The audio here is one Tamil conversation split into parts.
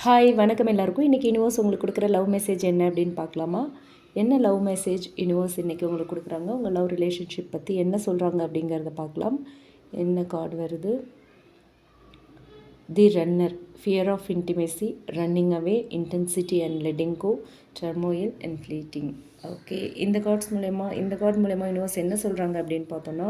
ஹாய் வணக்கம் எல்லாருக்கும். இன்றைக்கி யூனிவர்ஸ் உங்களுக்கு கொடுக்குற லவ் மெசேஜ் என்ன அப்படின்னு பார்க்கலாமா? என்ன லவ் மெசேஜ் யூனிவர்ஸ் இன்றைக்கி உங்களுக்கு கொடுக்குறாங்க, உங்கள் லவ் ரிலேஷன்ஷிப் பற்றி என்ன சொல்கிறாங்க அப்படிங்கிறத பார்க்கலாம். என்ன கார்டு வருது? The runner, fear of intimacy, running away, intensity and letting go, turmoil and fleeting. Okay, இந்த கார்டு மூலயமா யூனிவர்ஸ் என்ன சொல்கிறாங்க அப்படின்னு பார்த்தோன்னா,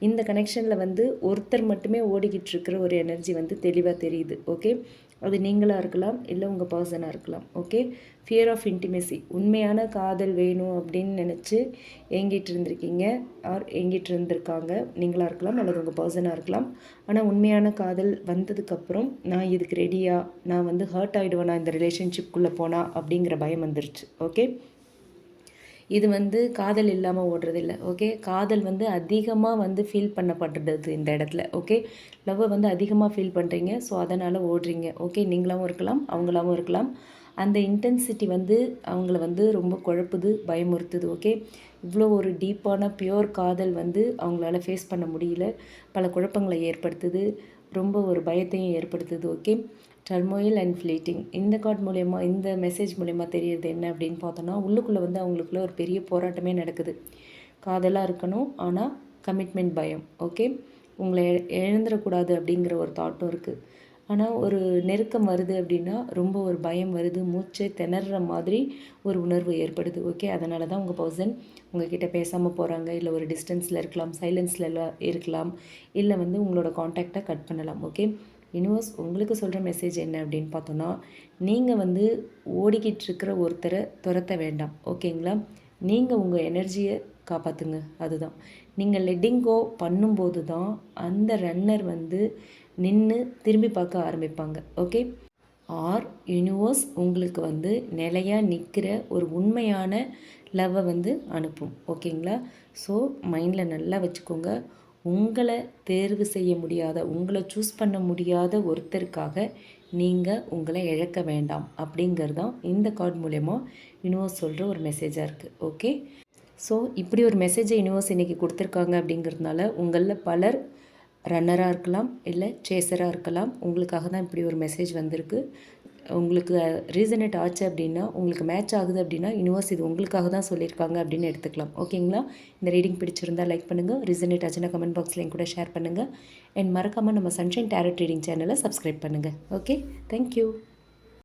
இந்த கனெக்ஷனில் ஒருத்தர் மட்டுமே ஓடிக்கிட்டு இருக்கிற ஒரு எனர்ஜி தெளிவாக தெரியுது. ஓகே, அது நீங்களாக இருக்கலாம், இல்லை உங்கள் பர்சனாக இருக்கலாம். ஓகே, ஃபியர் ஆஃப் இன்டிமேசி, உண்மையான காதல் வேணும் அப்படின்னு நினச்சி ஏங்கிட்டு இருந்திருக்கீங்க ஆர் ஏங்கிட்டு இருந்திருக்காங்க. நீங்களாக இருக்கலாம் அல்லது உங்கள் பர்சனாக இருக்கலாம். ஆனால் உண்மையான காதல் வந்ததுக்கப்புறம் நான் இதுக்கு ரெடியாக, நான் ஹர்ட் ஆகிடுவேனா இந்த ரிலேஷன்ஷிப்குள்ளே போனால் அப்படிங்கிற பயம் வந்துருச்சு. ஓகே, இது காதல் இல்லாமல் ஓடுறதில்ல. ஓகே, காதல் அதிகமாக ஃபீல் பண்ணப்படுறது இந்த இடத்துல. ஓகே, லவ்வை அதிகமாக ஃபீல் பண்ணுறீங்க, ஸோ அதனால் ஓடுறீங்க. ஓகே, நீங்களாகவும் இருக்கலாம், அவங்களாவும் இருக்கலாம். அந்த இன்டென்சிட்டி அவங்கள ரொம்ப குழப்புது, பயமுறுத்துது. ஓகே, இவ்வளோ ஒரு டீப்பான பியோர் காதல் அவங்களால ஃபேஸ் பண்ண முடியல, பல குழப்பங்களை ஏற்படுத்துது, ரொம்ப ஒரு பயத்தையும் ஏற்படுத்துது. ஓகே, டர்மோயில் அண்ட் ஃப்ளீட்டிங், இந்த கார்டு மூலயமா, இந்த மெசேஜ் மூலயமா தெரியுது என்ன அப்படின்னு பார்த்தோன்னா, உள்ளுக்குள்ளே அவங்களுக்குள்ள ஒரு பெரிய போராட்டமே நடக்குது. காதலாக இருக்கணும், ஆனால் கமிட்மெண்ட் பயம். ஓகே, உங்களை எழுந்துடக்கூடாது அப்படிங்கிற ஒரு தாட்டும் இருக்குது. ஆனால் ஒரு நெருக்கம் வருது அப்படின்னா ரொம்ப ஒரு பயம் வருது, மூச்சை திணற மாதிரி ஒரு உணர்வு ஏற்படுது. ஓகே, அதனால தான் உங்கள் பர்சன் உங்ககிட்ட பேசாமல் போகிறாங்க, இல்லை ஒரு டிஸ்டன்ஸில் இருக்கலாம், சைலன்ஸில் இருக்கலாம், இல்லை உங்களோட காண்டாக்டை கட் பண்ணலாம். ஓகே, யூனிவர்ஸ் உங்களுக்கு சொல்கிற மெசேஜ் என்ன அப்படின்னு பார்த்தோன்னா, நீங்கள் ஓடிக்கிட்டு இருக்கிற ஒருத்தரை துரத்த வேண்டாம். ஓகேங்களா, நீங்கள் உங்கள் எனர்ஜியை காப்பாற்றுங்க. அதுதான், நீங்கள் லெட்டிங் கோ பண்ணும்போது தான் அந்த ரன்னர் நின்று திரும்பி பார்க்க ஆரம்பிப்பாங்க. ஓகே, ஆர் யூனிவர்ஸ் உங்களுக்கு நிலையாக நிற்கிற ஒரு உண்மையான லவ்வை அனுப்பும். ஓகேங்களா, ஸோ மைண்டில் நல்லா வச்சுக்கோங்க. உங்களை தேர்வு செய்ய முடியாத, உங்களை சூஸ் பண்ண முடியாத ஒருத்தருக்காக நீங்கள் உங்களை இழக்க வேண்டாம் அப்படிங்கிறது தான் இந்த கார்டு மூலயமா யூனிவர்ஸ் சொல்கிற ஒரு மெசேஜாக இருக்குது. ஓகே, ஸோ இப்படி ஒரு மெசேஜை யூனிவர்ஸ் இன்றைக்கி கொடுத்துருக்காங்க அப்படிங்கிறதுனால உங்களில் பலர் ரன்னராக இருக்கலாம், இல்லை சேசராக இருக்கலாம். உங்களுக்காக தான் இப்படி ஒரு மெசேஜ் வந்திருக்கு. உங்களுக்கு ரீசனேட் ஆச்சு அப்படின்னா, உங்களுக்கு மேட்ச் ஆகுது அப்படின்னா, யூனிவர்ஸ் இது உங்களுக்காக தான் சொல்லியிருக்காங்க அப்படின்னு எடுத்துக்கலாம். ஓகேங்களா, இந்த ரீடிங் பிடிச்சிருந்தால் லைக் பண்ணுங்கள், ரீசனேட் ஆச்சுன்னா கமெண்ட் பாக்ஸில் என் கூட ஷேர் பண்ணுங்கள், அண்ட் மறக்காமல் நம்ம சன்ஷைன் டேரட் ரீடிங் சேனலை சப்ஸ்கிரைப் பண்ணுங்கள். Okay, thank you.